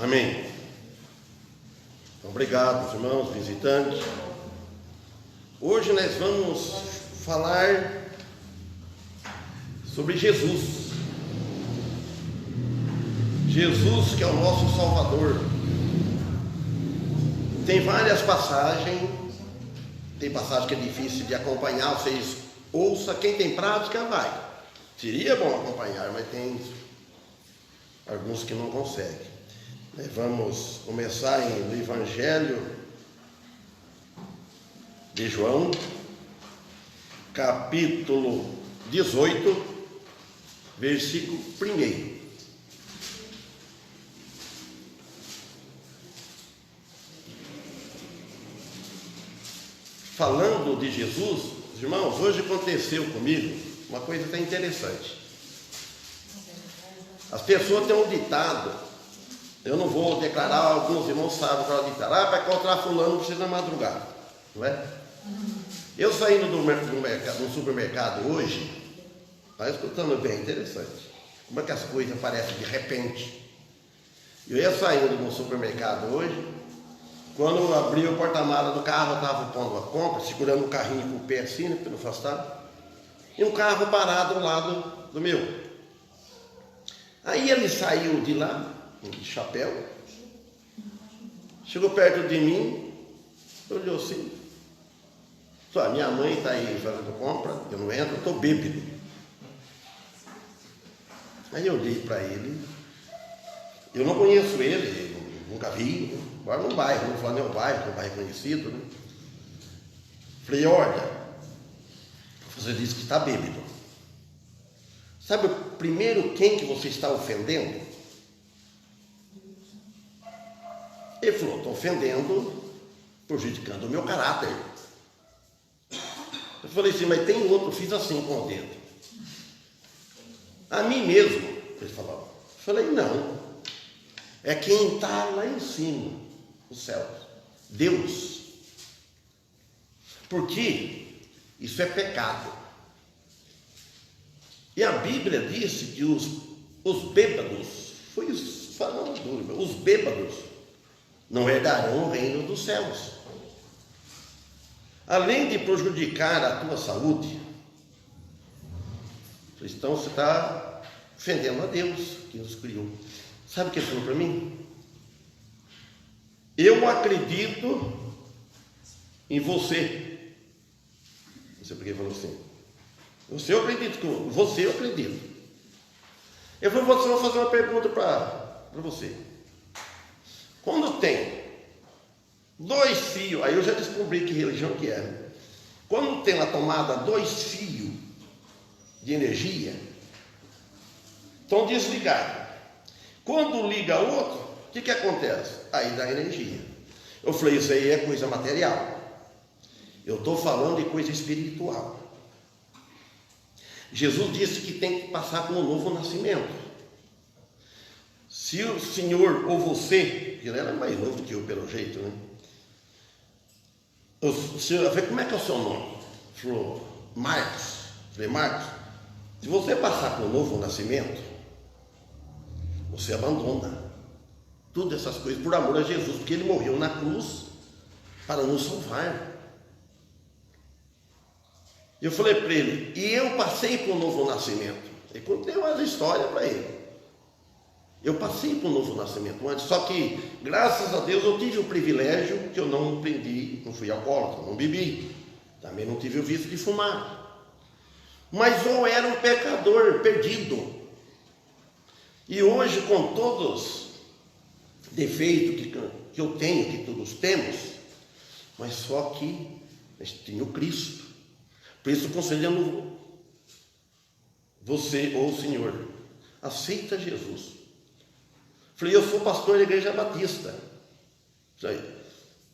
Amém. Obrigado, irmãos, visitantes. Hoje nós vamos falar sobre Jesus. Jesus, que é o nosso Salvador. Tem várias passagens. Tem passagem que é difícil de acompanhar. Vocês ouçam, quem tem prática vai. Seria bom acompanhar, mas tem alguns que não conseguem. Vamos começar no Evangelho de João, capítulo 18, versículo 1. Falando de Jesus, irmãos, hoje aconteceu comigo uma coisa até interessante. As pessoas têm um ditado. Eu não vou declarar, alguns irmãos sabem qual é o ditado. Para encontrar fulano precisa na madrugada, não é? Eu saindo do supermercado hoje, está escutando bem, interessante. Como é que as coisas aparecem de repente? Eu ia saindo do supermercado hoje, quando eu abri o porta-mala do carro, eu estava pondo a compra, segurando o carrinho com o pé assim, porque não afastava, e um carro parado ao lado do meu. Aí ele saiu de lá, de chapéu, chegou perto de mim, olhou assim. Só, minha mãe está aí fazendo compra, eu não entro, eu estou bêbado. Aí eu olhei para ele, eu não conheço ele, nunca vi, agora no bairro, não falando é o bairro, um bairro conhecido, né? Falei, olha, você disse que está bêbado. Sabe primeiro quem que você está ofendendo? Ele falou, estou ofendendo, prejudicando o meu caráter. Eu falei assim, mas tem outro, fiz assim com o dedo. A mim mesmo, ele falou. Eu falei, não, é quem está lá em cima, no céu, Deus. Porque isso é pecado. E a Bíblia disse que os bêbados, foi falando, os bêbados não herdarão o reino dos céus. Além de prejudicar a tua saúde, então você está ofendendo a Deus que nos criou. Sabe o que ele falou para mim? Eu acredito em você. Não sei por que ele falou assim. Eu acredito. Eu vou fazer uma pergunta para você. Quando tem 2 fios, aí eu já descobri que religião que é, né? Quando tem na tomada 2 fios de energia, estão desligados. Quando liga outro, o que acontece? Aí dá energia. Eu falei, isso aí é coisa material. Eu estou falando de coisa espiritual. Jesus disse que tem que passar por um novo nascimento. Se o senhor ou você, que ele era mais novo do que eu pelo jeito, né? Eu falei, como é que é o seu nome? Ele falou, Marcos. Eu falei, Marcos, se você passar por um novo nascimento, você abandona todas essas coisas por amor a Jesus, porque ele morreu na cruz para nos salvar. Eu falei para ele, e eu passei por um novo nascimento. E contei umas histórias para ele. Eu passei por um novo nascimento antes, só que, graças a Deus, eu tive o privilégio que eu não prendi, não fui alcoólatra, não bebi. Também não tive o vício de fumar. Mas eu era um pecador perdido. E hoje, com todos os defeitos que eu tenho, que todos temos, mas só que nós temos Cristo. Por isso, aconselhando você ou o Senhor, aceita Jesus. Falei, eu sou pastor da Igreja Batista.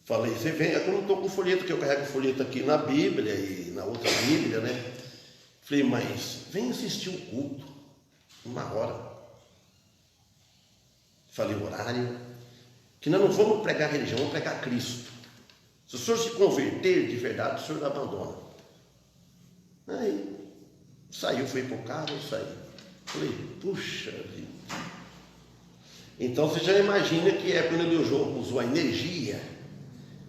Falei, você vem, eu não estou com folheto, que eu carrego folheto aqui na Bíblia e na outra Bíblia, né? Falei, mas vem assistir o culto, 1 hora. Falei, horário, que nós não vamos pregar religião, vamos pregar Cristo. Se o senhor se converter de verdade, o senhor abandona. Aí, saiu, fui para o carro e saí. Falei, puxa vida. Então você já imagina que é quando ele usou a energia.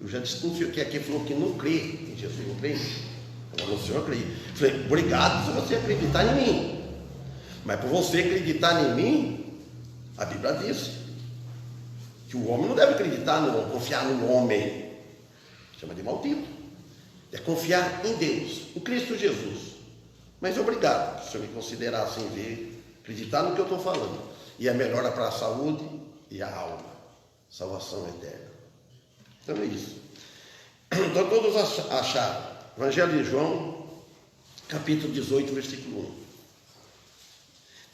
Eu já desconfio que aqui falou que não crê em Jesus, não crê. Falou, o senhor acredita. Eu falei, obrigado se você acreditar em mim. Mas por você acreditar em mim, a Bíblia diz que o homem não deve acreditar, não, confiar no homem. Chama de maldito. É confiar em Deus, em Cristo Jesus. Mas obrigado se o senhor me considerar assim, ver, acreditar no que eu estou falando. E é melhor para a saúde e a alma. Salvação eterna. Então é isso. Então todos acharam. Evangelho de João, capítulo 18, versículo 1.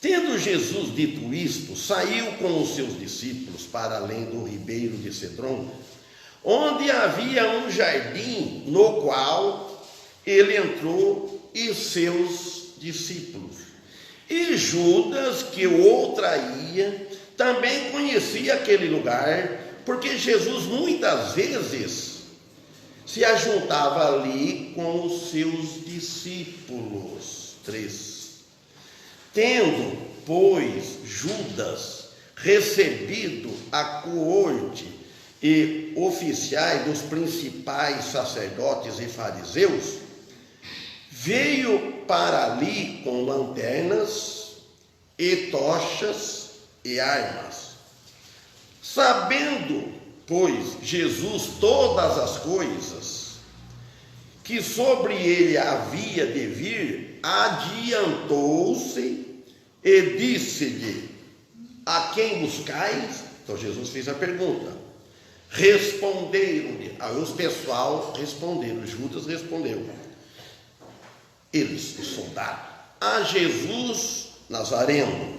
Tendo Jesus dito isto, saiu com os seus discípulos para além do ribeiro de Cedron, onde havia um jardim, no qual ele entrou e seus discípulos. E Judas, que o traía, também conhecia aquele lugar, porque Jesus muitas vezes se ajuntava ali com os seus discípulos. 3. Tendo, pois, Judas recebido a coorte e oficiais dos principais sacerdotes e fariseus, veio para ali com lanternas e tochas e armas. Sabendo, pois, Jesus todas as coisas que sobre ele havia de vir, adiantou-se e disse-lhe: a quem buscais? Então Jesus fez a pergunta. Responderam-lhe. Aí os pessoal responderam, Judas respondeu. Eles, os soldados, a Jesus Nazareno.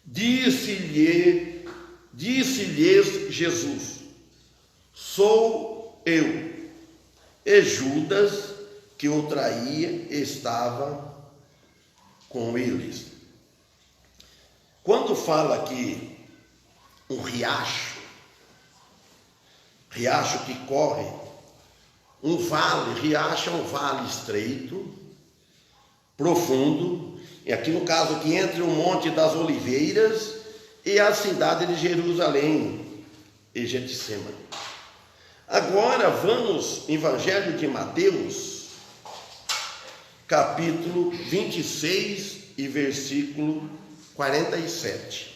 Disse-lhes Jesus: sou eu. E Judas, que o traía, estava com eles. Quando fala aqui um riacho que corre, um vale, riacho é um vale estreito, profundo, e aqui no caso aqui entre o Monte das Oliveiras e a cidade de Jerusalém e Getsemane. Agora vamos, Evangelho de Mateus, capítulo 26 e versículo 47.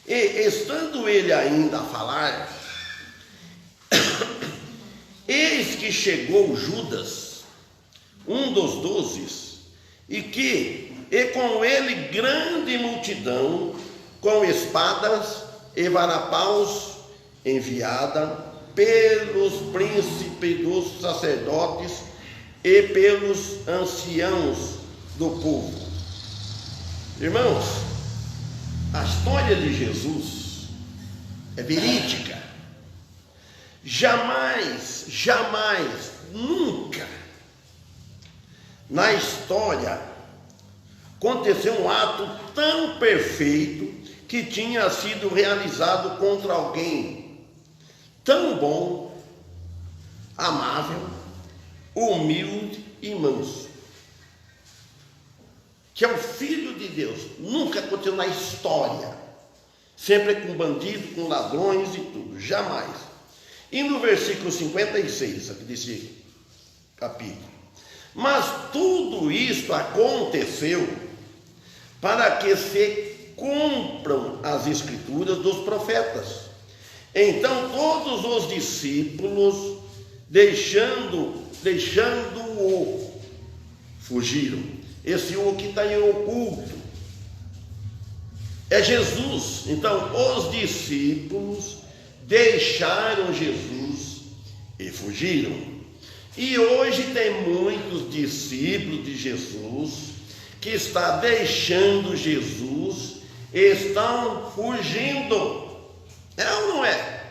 E estando ele ainda a falar, eis que chegou Judas, um dos 12, e com ele grande multidão, com espadas e varapaus, enviada pelos príncipes dos sacerdotes e pelos anciãos do povo. Irmãos, a história de Jesus é verídica. Jamais, nunca na história aconteceu um ato tão perfeito que tinha sido realizado contra alguém tão bom, amável, humilde e manso, que é o Filho de Deus. Nunca aconteceu na história, sempre com bandidos, com ladrões e tudo, jamais. E no versículo 56 aqui desse capítulo: mas tudo isto aconteceu para que se cumpram as escrituras dos profetas. Então todos os discípulos, deixando-o, fugiram. Esse o que está em oculto é Jesus. Então os discípulos deixaram Jesus e fugiram. E hoje tem muitos discípulos de Jesus que estão deixando Jesus e estão fugindo. É ou não é?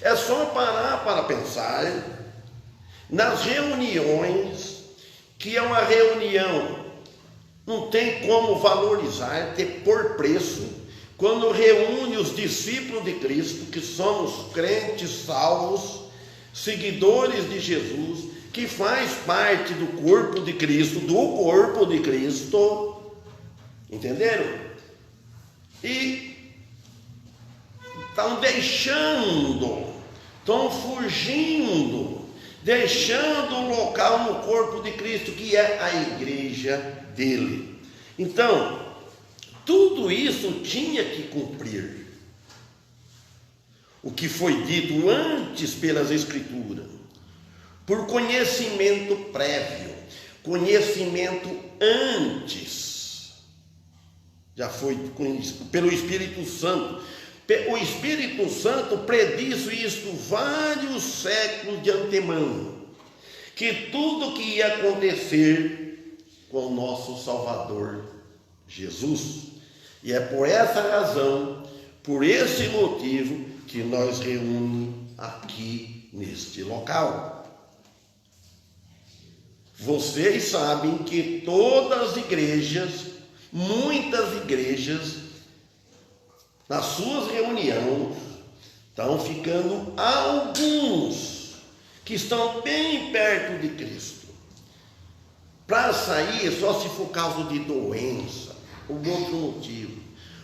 É só parar para pensar nas reuniões, que é uma reunião, não tem como valorizar, ter por preço, quando reúne os discípulos de Cristo, que somos crentes salvos, seguidores de Jesus, que faz parte do corpo de Cristo, entenderam? E estão deixando, estão fugindo, deixando o local no corpo de Cristo, que é a igreja dele. Então, tudo isso tinha que cumprir o que foi dito antes pelas Escrituras, por conhecimento prévio, conhecimento antes, já foi pelo Espírito Santo. O Espírito Santo prediz isto vários séculos de antemão, que tudo que ia acontecer com o nosso Salvador Jesus. E é por essa razão, por esse motivo, que nós reunimos aqui neste local. Vocês sabem que todas as igrejas, muitas igrejas, nas suas reuniões, estão ficando alguns que estão bem perto de Cristo. Para sair, só se for causa de doença ou outro motivo.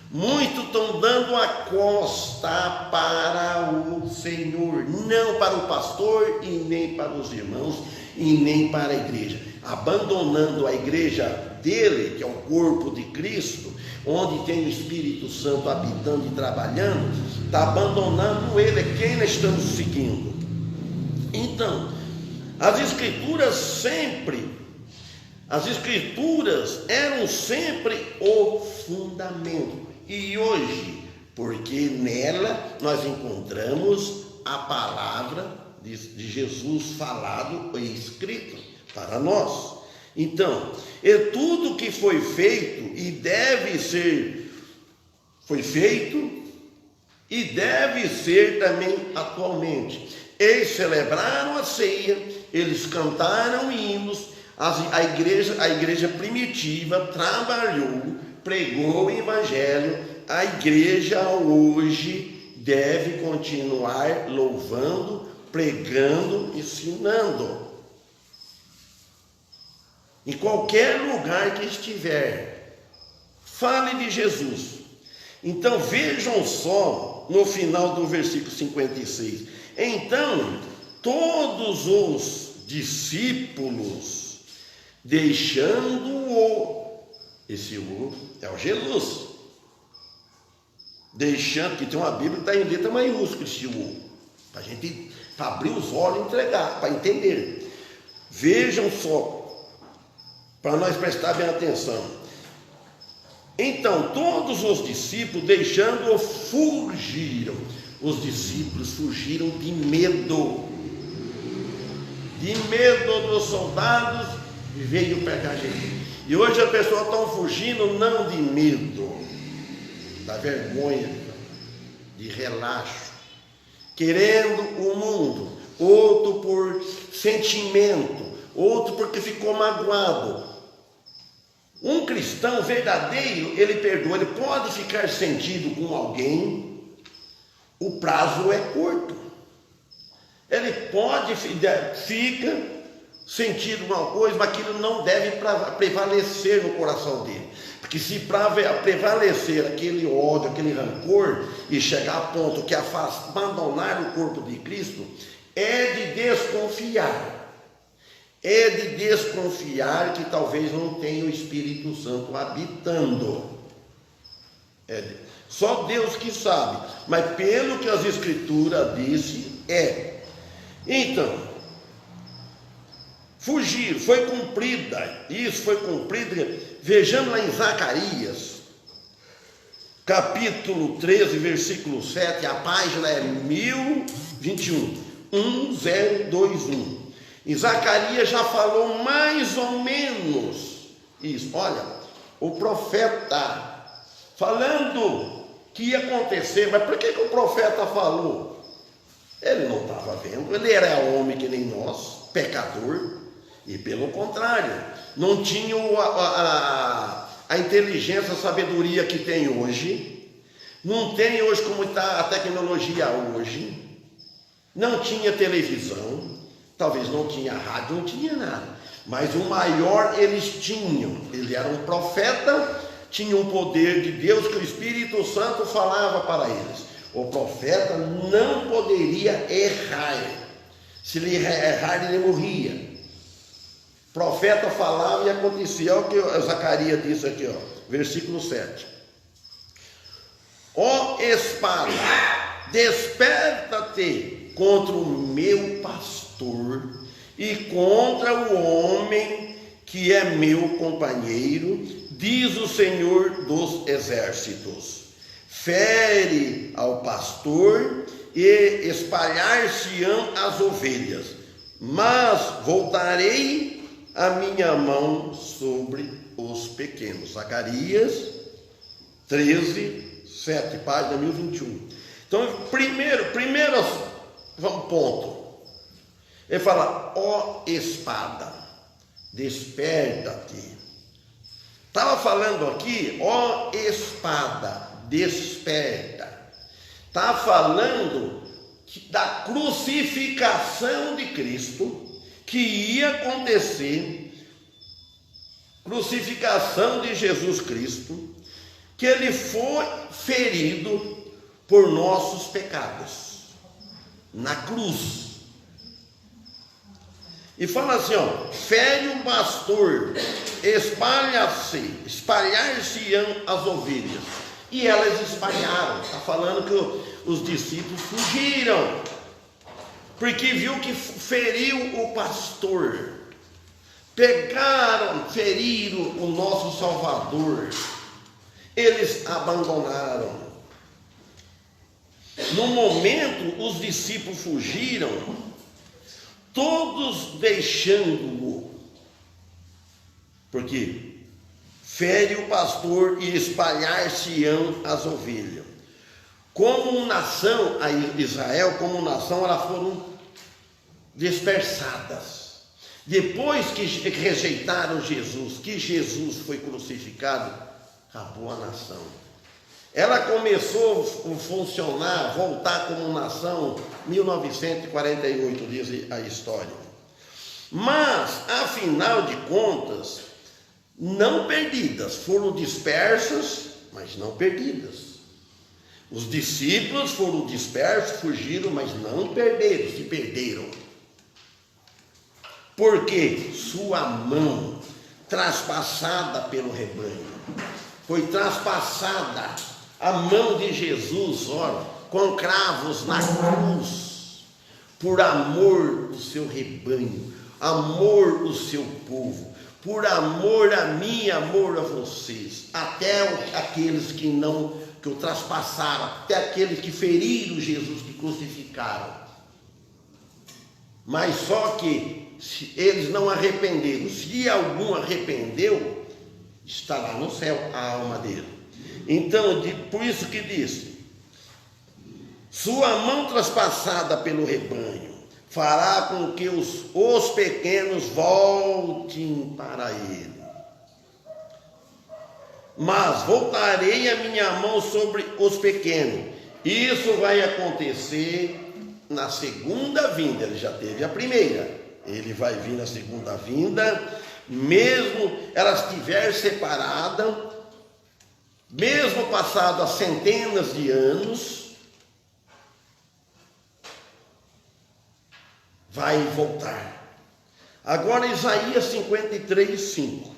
Muitos estão dando a costa para o Senhor, não para o pastor e nem para os irmãos e nem para a igreja, abandonando a igreja dele, que é o corpo de Cristo, onde tem o Espírito Santo habitando e trabalhando, está abandonando ele, é quem nós estamos seguindo. Então, as Escrituras eram sempre o fundamento. E hoje, porque nela nós encontramos a palavra de Jesus falado e escrito para nós. Então, tudo que foi feito e deve ser, foi feito e deve ser também atualmente. Eles celebraram a ceia, eles cantaram hinos, a igreja primitiva trabalhou, pregou o evangelho. A igreja hoje deve continuar louvando, pregando, ensinando. Em qualquer lugar que estiver, fale de Jesus. Então vejam só no final do versículo 56. Então todos os discípulos, deixando-o, esse o é o Jesus, deixando, que tem uma Bíblia que está em letra maiúscula, esse o, para a gente abrir os olhos e entregar, para entender. Vejam só, para nós prestar bem atenção. Então todos os discípulos, deixando-o, fugiram. Os discípulos fugiram de medo dos soldados, e veio pegar gente. E hoje as pessoas estão fugindo não de medo, da vergonha, de relaxo, querendo o mundo, outro por sentimento, outro porque ficou magoado. Um cristão verdadeiro, ele perdoa, ele pode ficar sentido com alguém, o prazo é curto. Ele pode, fica sentido uma coisa, mas aquilo não deve prevalecer no coração dele. Porque se prevalecer aquele ódio, aquele rancor, e chegar a ponto que abandonar o corpo de Cristo, é de desconfiar. É de desconfiar que talvez não tenha o Espírito Santo habitando. Só Deus que sabe, mas pelo que as Escrituras dizem, é. Então, fugir, foi cumprida, isso foi cumprido. Vejamos lá em Zacarias, capítulo 13, versículo 7, a página é 1021, 1021. E Zacarias já falou mais ou menos isso. Olha, o profeta falando que ia acontecer, mas por que o profeta falou? Ele não estava vendo, ele era homem que nem nós, pecador, e pelo contrário, não tinha a inteligência, a sabedoria que tem hoje, não tem hoje como está a tecnologia hoje, não tinha televisão, talvez não tinha rádio, não tinha nada, mas o maior eles tinham, ele era um profeta, tinha um poder de Deus que o Espírito Santo falava para eles. O profeta não poderia errar. Se ele errar, ele morria. O profeta falava e acontecia. Olha o que Zacarias disse aqui, ó, versículo 7. Ó espada, desperta-te contra o meu pastor e contra o homem que é meu companheiro, diz o Senhor dos exércitos. Fere ao pastor e espalhar-se-ão as ovelhas, mas voltarei a minha mão sobre os pequenos. Zacarias 13, 7, página 1021. Então, primeiro ponto, ele fala: ó espada, desperta-te. Estava falando aqui, ó espada, desperta. Está falando da crucificação de Cristo, que ia acontecer, crucificação de Jesus Cristo, que ele foi ferido por nossos pecados, na cruz. E fala assim, ó, fere o pastor, espalhar-se-ão as ovelhas. E elas espalharam. Está falando que os discípulos fugiram, porque viu que feriu o pastor. Pegaram, feriram o nosso Salvador. Eles abandonaram. No momento, os discípulos fugiram, todos deixando-o, porque fere o pastor e espalhar-se-ão as ovelhas. Como nação, a Israel, como nação, elas foram dispersadas. Depois que rejeitaram Jesus, que Jesus foi crucificado, acabou a nação. Ela começou a funcionar, voltar como nação, 1948, diz a história. Mas, afinal de contas, não perdidas, foram dispersas, mas não perdidas. Os discípulos foram dispersos, fugiram, mas não perderam, se perderam. Porque sua mão, traspassada pelo rebanho, foi traspassada a mão de Jesus, olha, com cravos na cruz, por amor do seu rebanho, amor do seu povo, por amor a mim, amor a vocês, até aqueles que o traspassaram, até aqueles que feriram Jesus, que crucificaram. Mas só que eles não arrependeram. Se algum arrependeu, está lá no céu a alma dele. Então, por isso que diz: sua mão traspassada pelo rebanho fará com que os pequenos voltem para ele. Mas voltarei a minha mão sobre os pequenos. Isso vai acontecer na segunda vinda. Ele já teve a primeira, ele vai vir na segunda vinda, mesmo ela estiver separada, mesmo passado há centenas de anos, vai voltar. Agora Isaías 53, 5.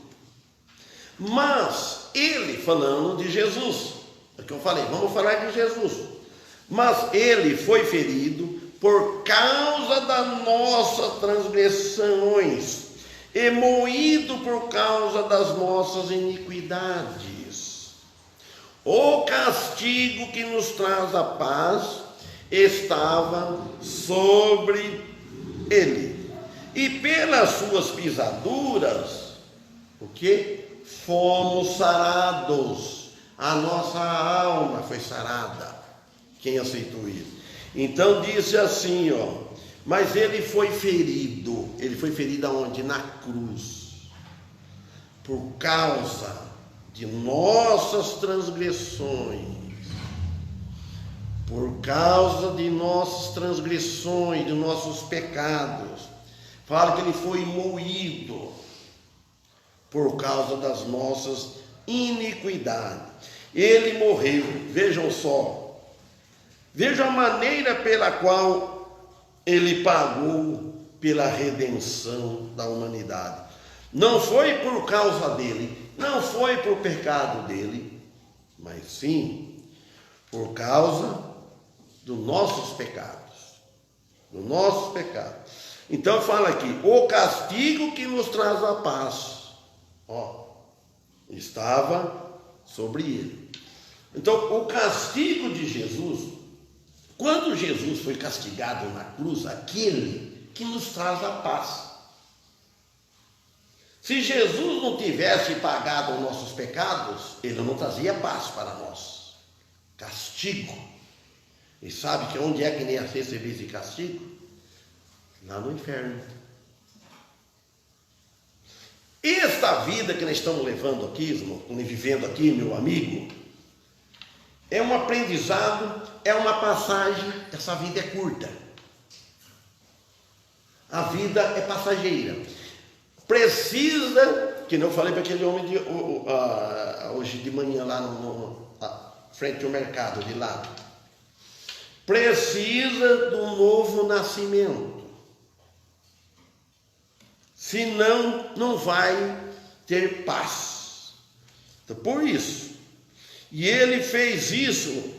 Mas ele, falando de Jesus, é o que eu falei, vamos falar de Jesus. Mas ele foi ferido por causa das nossas transgressões e moído por causa das nossas iniquidades. O castigo que nos traz a paz estava sobre ele, e pelas suas pisaduras, o que? Fomos sarados. A nossa alma foi sarada. Quem aceitou isso? Então disse assim, ó, mas ele foi ferido. Ele foi ferido aonde? Na cruz, por causa de nossas transgressões, por causa de nossas transgressões, de nossos pecados. Fala que ele foi moído por causa das nossas iniquidades. Ele morreu, vejam só, Veja a maneira pela qual ele pagou pela redenção da humanidade. Não foi por causa dele, não foi por pecado dele, mas sim por causa dos nossos pecados. Do nosso pecado. Então fala aqui, o castigo que nos traz a paz, estava sobre ele. Então o castigo de Jesus, quando Jesus foi castigado na cruz, aquele que nos traz a paz. Se Jesus não tivesse pagado os nossos pecados, ele não trazia paz para nós. Castigo. E sabe que onde é que nem ia receber esse castigo? Lá no inferno. Esta vida que nós estamos levando aqui, vivendo aqui, meu amigo, é um aprendizado, é uma passagem. Essa vida é curta. A vida é passageira. Precisa, que não falei para aquele homem hoje de manhã lá frente ao mercado de lá, precisa de um novo nascimento. Senão não vai ter paz. Então, por isso, e ele fez isso,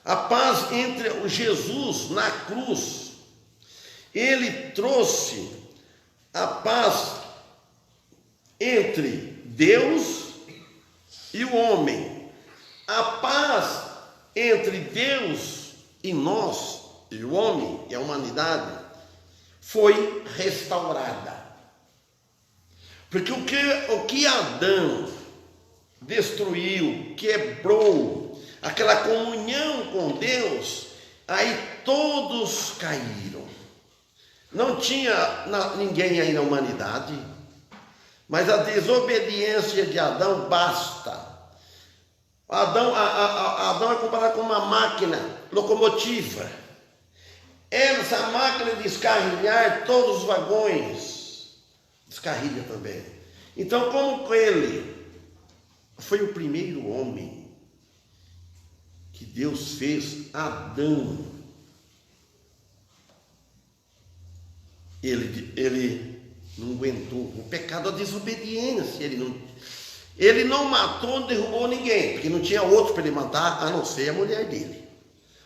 a paz entre o Jesus na cruz, ele trouxe a paz entre Deus e o homem. A paz entre Deus e nós, e o homem e a humanidade, foi restaurada. Porque o que Adão destruiu, quebrou, aquela comunhão com Deus, aí todos caíram. Não tinha ninguém aí na humanidade, mas a desobediência de Adão basta. Adão é comparado com uma máquina locomotiva. Essa máquina de descarrilhar todos os vagões, descarrilha também. Então, como ele foi o primeiro homem que Deus fez, Adão, ele não aguentou o pecado, a desobediência. Ele não matou, não derrubou ninguém, porque não tinha outro para ele matar, a não ser a mulher dele.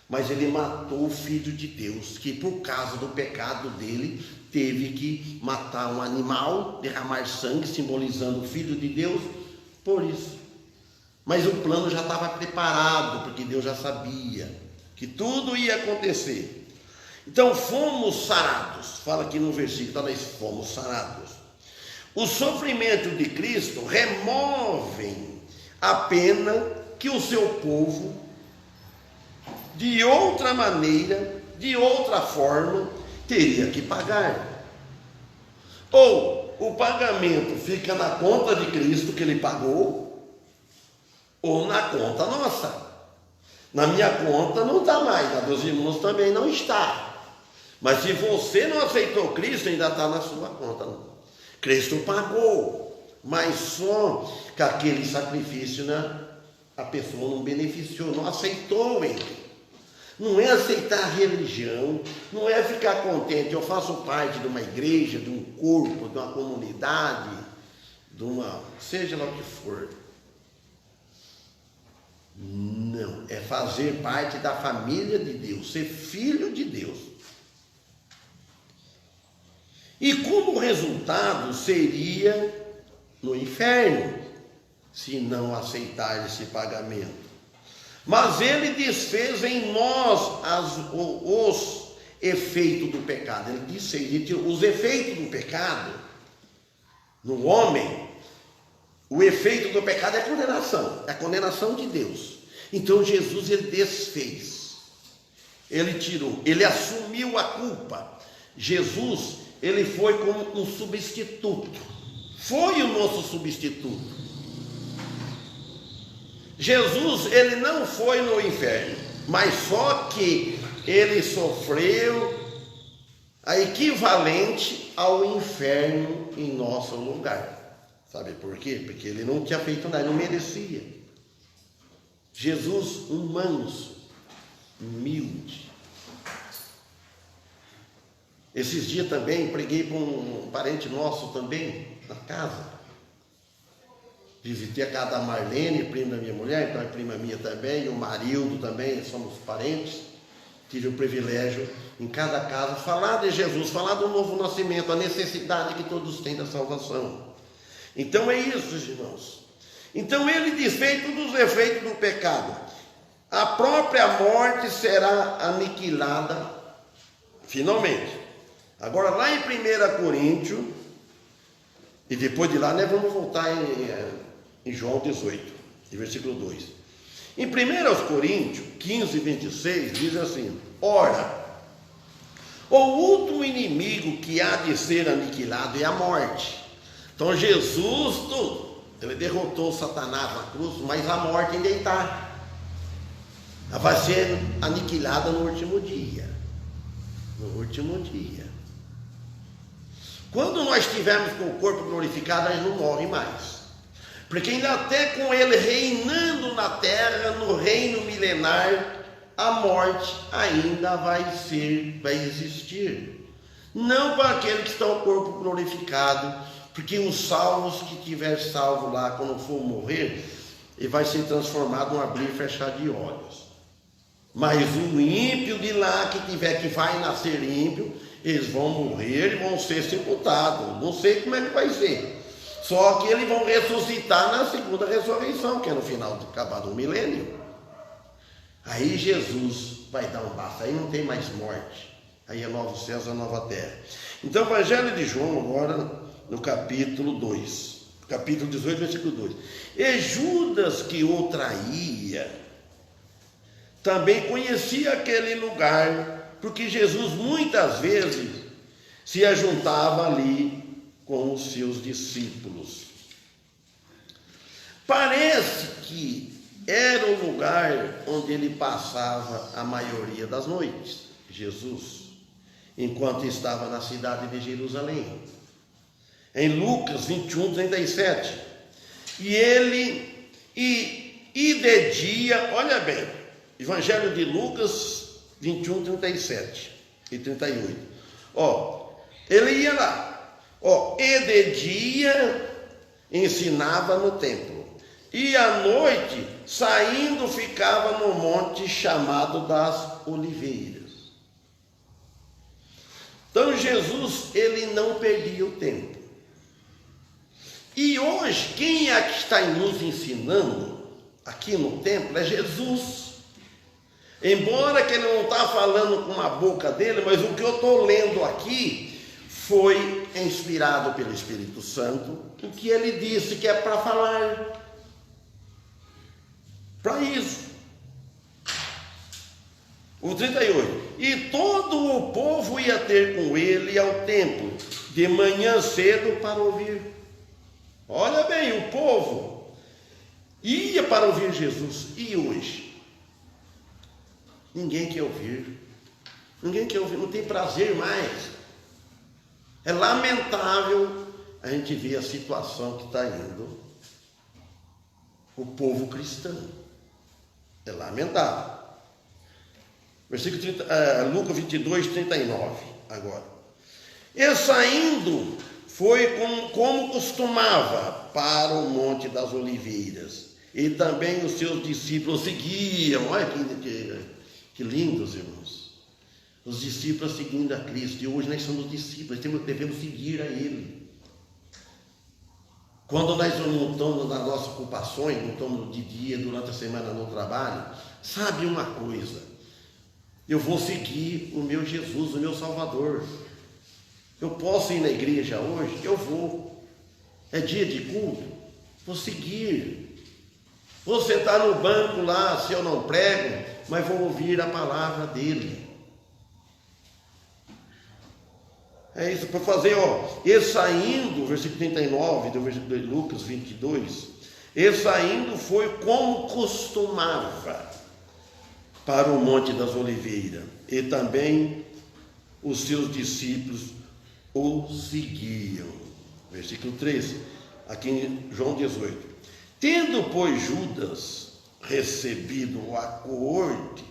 Mas ele matou o Filho de Deus, que por causa do pecado dele, teve que matar um animal, derramar sangue, simbolizando o Filho de Deus, por isso. Mas o plano já estava preparado, porque Deus já sabia que tudo ia acontecer. Então fomos sarados, fala aqui no versículo, nós fomos sarados. O sofrimento de Cristo removem a pena que o seu povo, de outra maneira, de outra forma, teria que pagar. Ou o pagamento fica na conta de Cristo que ele pagou, ou na conta nossa. Na minha conta não está mais, na dos irmãos também não está. Mas se você não aceitou Cristo, ainda está na sua conta. Não. Cristo pagou, mas só que aquele sacrifício, né, a pessoa não beneficiou, não aceitou ele. Não é aceitar a religião, não é ficar contente, eu faço parte de uma igreja, de um corpo, de uma comunidade, seja lá o que for. Não, é fazer parte da família de Deus, ser filho de Deus. E como resultado seria no inferno, se não aceitar esse pagamento. Mas ele desfez em nós os efeitos do pecado. Ele disse, os efeitos do pecado no homem, o efeito do pecado é a condenação de Deus. Então Jesus, ele desfez, ele tirou, ele assumiu a culpa. Jesus, ele foi como um substituto, foi o nosso substituto. Jesus, ele não foi no inferno, mas só que ele sofreu a equivalente ao inferno em nosso lugar. Sabe por quê? Porque ele não tinha feito nada, não merecia. Jesus, um manso, humilde. Esses dias também preguei para um parente nosso também, na casa. Visitei a casa da Marlene, prima da minha mulher, então é prima minha também, e o Marildo também, somos parentes. Tive o privilégio, em cada casa, falar de Jesus, falar do novo nascimento, a necessidade que todos têm da salvação. Então é isso, irmãos. Então ele desfeito dos efeitos do pecado. A própria morte será aniquilada, finalmente. Agora, lá em 1 Coríntios, e depois de lá, nós vamos voltar em João 18, versículo 2. Em 1 Coríntios 15, 26, diz assim: ora, o último inimigo que há de ser aniquilado é a morte. Então Jesus, ele derrotou Satanás na cruz, mas a morte ainda está. Ela vai ser aniquilada no último dia. No último dia. Quando nós estivermos com o corpo glorificado, nós não morremos mais. Porque ainda até com ele reinando na terra, no reino milenar, a morte ainda vai existir. Não para aquele que está o corpo glorificado, porque os salvos que tiver salvo lá, quando for morrer, ele vai ser transformado num abrir e fechar de olhos. Mas o ímpio de lá que vai nascer ímpio, eles vão morrer e vão ser sepultados. Não sei como é que vai ser. Só que eles vão ressuscitar na segunda ressurreição, que é no final de acabado o milênio. Aí Jesus vai dar um basta, aí não tem mais morte. Aí é novos céus, a nova terra. Então, o Evangelho de João, agora, no capítulo 2, capítulo 18, versículo 2. E Judas, que o traía, também conhecia aquele lugar, porque Jesus muitas vezes se ajuntava ali com os seus discípulos. Parece que era o lugar onde ele passava a maioria das noites, Jesus, enquanto estava na cidade de Jerusalém. Em Lucas 21, 37. E de dia, olha bem, Evangelho de Lucas 21, 37 e 38. Ele ia lá. E de dia ensinava no templo, e à noite, saindo, ficava no monte chamado das Oliveiras. Então Jesus, ele não perdia o tempo. E hoje, quem é que está nos ensinando aqui no templo é Jesus. Embora que ele não está falando com a boca dele, mas o que eu estou lendo aqui foi inspirado pelo Espírito Santo, o que ele disse que é para falar. Para isso. O 38. E todo o povo ia ter com ele ao templo, de manhã cedo, para ouvir. Olha bem, o povo ia para ouvir Jesus. E hoje? Ninguém quer ouvir. Ninguém quer ouvir, não tem prazer mais. É lamentável a gente ver a situação que está indo o povo cristão. É lamentável. Versículo 30, Lucas 22, 39, agora. E saindo, foi como costumava para o Monte das Oliveiras. E também os seus discípulos seguiam. Olha que lindos, irmãos. Os discípulos seguindo a Cristo. E hoje nós somos discípulos, devemos seguir a Ele. Quando nós não estamos nas nossas ocupações, não estamos de dia, durante a semana no trabalho, sabe uma coisa? Eu vou seguir o meu Jesus, o meu Salvador. Eu posso ir na igreja hoje? Eu vou. É dia de culto? Vou seguir. Vou sentar no banco lá, se eu não prego, mas vou ouvir a palavra dele. É isso, para fazer, e saindo, versículo 39 do versículo de Lucas 22, e saindo foi como costumava para o Monte das Oliveiras, e também os seus discípulos o seguiam. Versículo 13, aqui em João 18. Tendo, pois, Judas recebido a coorte,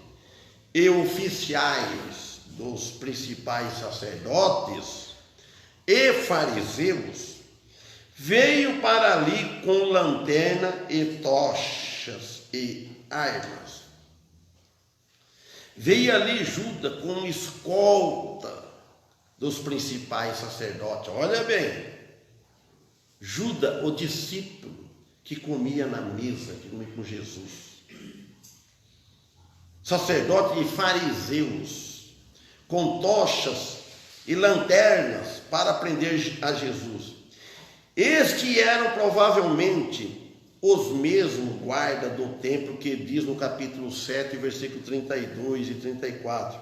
e oficiais dos principais sacerdotes e fariseus, veio para ali com lanterna e tochas e armas. Veio ali Judas com escolta dos principais sacerdotes. Olha bem, Judas, o discípulo que comia na mesa, que comia com Jesus. Sacerdotes e fariseus, com tochas e lanternas para prender a Jesus. Estes eram provavelmente os mesmos guarda do templo que diz no capítulo 7, versículo 32 e 34.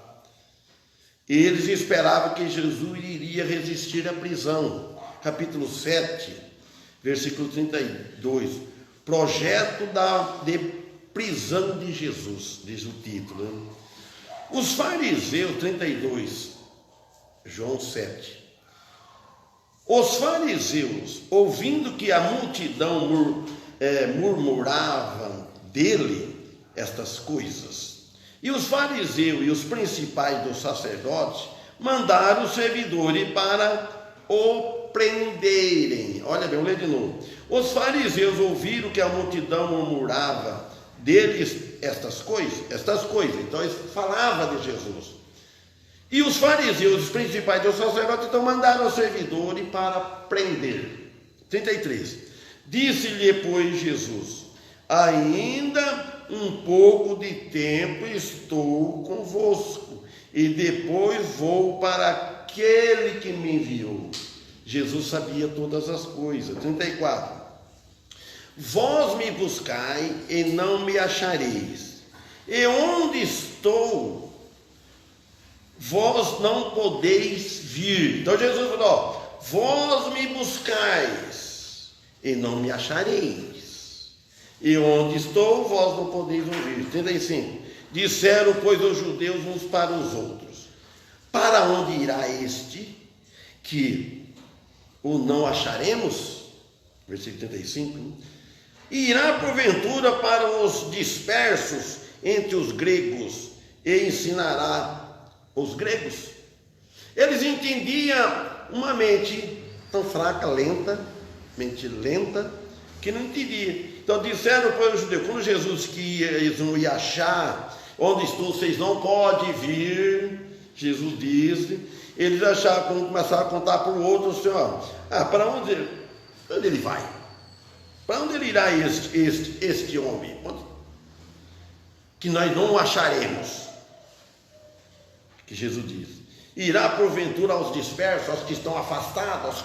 Eles esperavam que Jesus iria resistir à prisão. Capítulo 7, versículo 32. Projeto de prisão de Jesus, diz o título, né? Os fariseus, 32, João 7. Os fariseus, ouvindo que a multidão murmurava dele estas coisas, e os fariseus e os principais dos sacerdotes mandaram os servidores para o prenderem. Olha bem, vou ler de novo. Os fariseus ouviram que a multidão murmurava deles estas coisas, então eles falavam de Jesus. E os fariseus, os principais dos sacerdotes, então mandaram os servidores para prender. 33. Disse-lhe, pois, Jesus: ainda um pouco de tempo estou convosco, e depois vou para aquele que me enviou. Jesus sabia todas as coisas. 34. Vós me buscai e não me achareis, e onde estou, vós não podeis vir. Então Jesus falou: vós me buscais e não me achareis, e onde estou, vós não podeis ouvir. 35. Disseram, pois, os judeus uns para os outros: para onde irá este que o não acharemos? Versículo 35. Irá porventura para os dispersos entre os gregos e ensinará os gregos? Eles entendiam uma mente tão fraca, mente lenta, que não entendia. Então disseram para os judeus, quando Jesus que eles não iam achar, onde estou, vocês não podem vir, Jesus disse, eles acharam, começaram a contar para o outro, assim, ó, para onde ele vai? Para onde ele irá este homem? Que nós não o acharemos. Que Jesus diz: irá porventura aos dispersos, aos que estão afastados, aos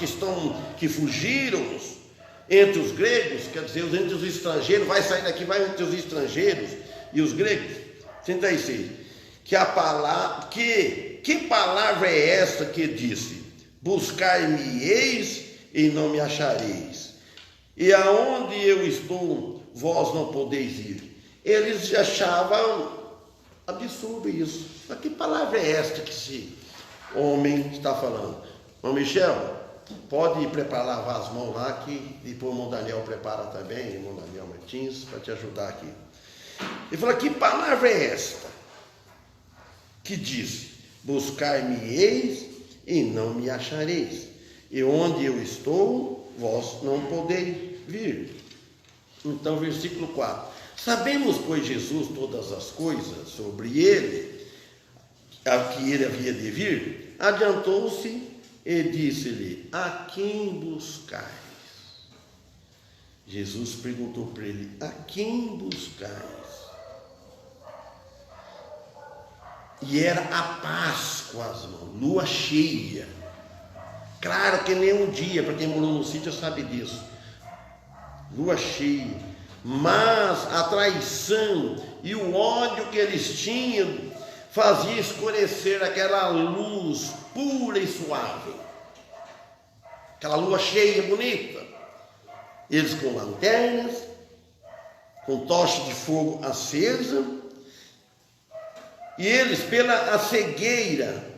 que fugiram entre os gregos, quer dizer, entre os estrangeiros, vai sair daqui, vai entre os estrangeiros e os gregos. 36. Que palavra é esta que disse: buscar-me-eis e não me achareis, e aonde eu estou, vós não podeis ir? Eles achavam absurdo isso. Mas que palavra é esta que esse homem está falando? Irmão Michel, pode ir preparar, lavar as mãos lá, que depois o irmão Daniel prepara também, irmão Daniel Martins, para te ajudar aqui. Ele falou: que palavra é esta que diz: buscar-me-eis e não me achareis, e onde eu estou, vós não podeis vir. Então, versículo 4. Sabemos, pois, Jesus todas as coisas sobre ele, a que ele havia de vir. Adiantou-se e disse-lhe: a quem buscais? Jesus perguntou para ele: a quem buscais? E era a Páscoa, lua cheia. Claro que nem um dia, para quem morou no sítio sabe disso. Lua cheia. Mas a traição e o ódio que eles tinham fazia escurecer aquela luz pura e suave. Aquela lua cheia, bonita. Eles com lanternas, com tocha de fogo acesa, e eles pela cegueira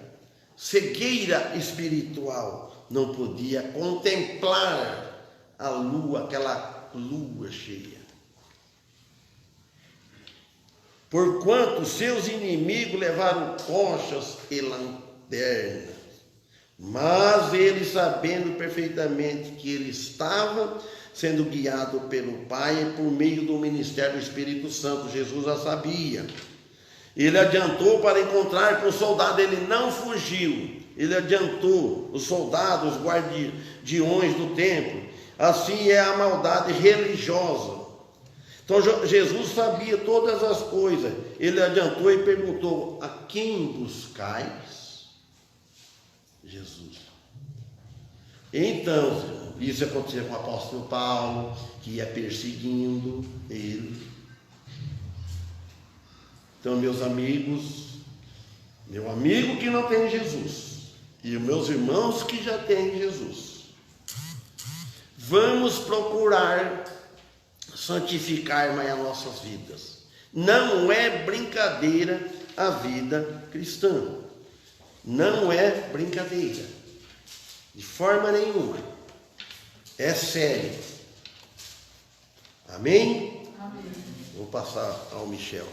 espiritual, não podia contemplar a lua, aquela lua cheia. porquanto seus inimigos levaram tochas e lanternas. Mas ele, sabendo perfeitamente que ele estava sendo guiado pelo Pai por meio do ministério do Espírito Santo, Jesus já sabia. Ele adiantou para encontrar com o soldado, ele não fugiu. Ele adiantou os soldados, os guardiões do templo. Assim é a maldade religiosa. Então Jesus sabia todas as coisas. Ele adiantou e perguntou: a quem buscais? Jesus. Então, isso acontecia com o apóstolo Paulo, que ia perseguindo ele. Então, meus amigos, meu amigo que não tem Jesus, e os meus irmãos que já têm Jesus, vamos procurar santificar mais as nossas vidas. Não é brincadeira a vida cristã. Não é brincadeira, de forma nenhuma, é sério. Amém? Amém. Vou passar ao Michel.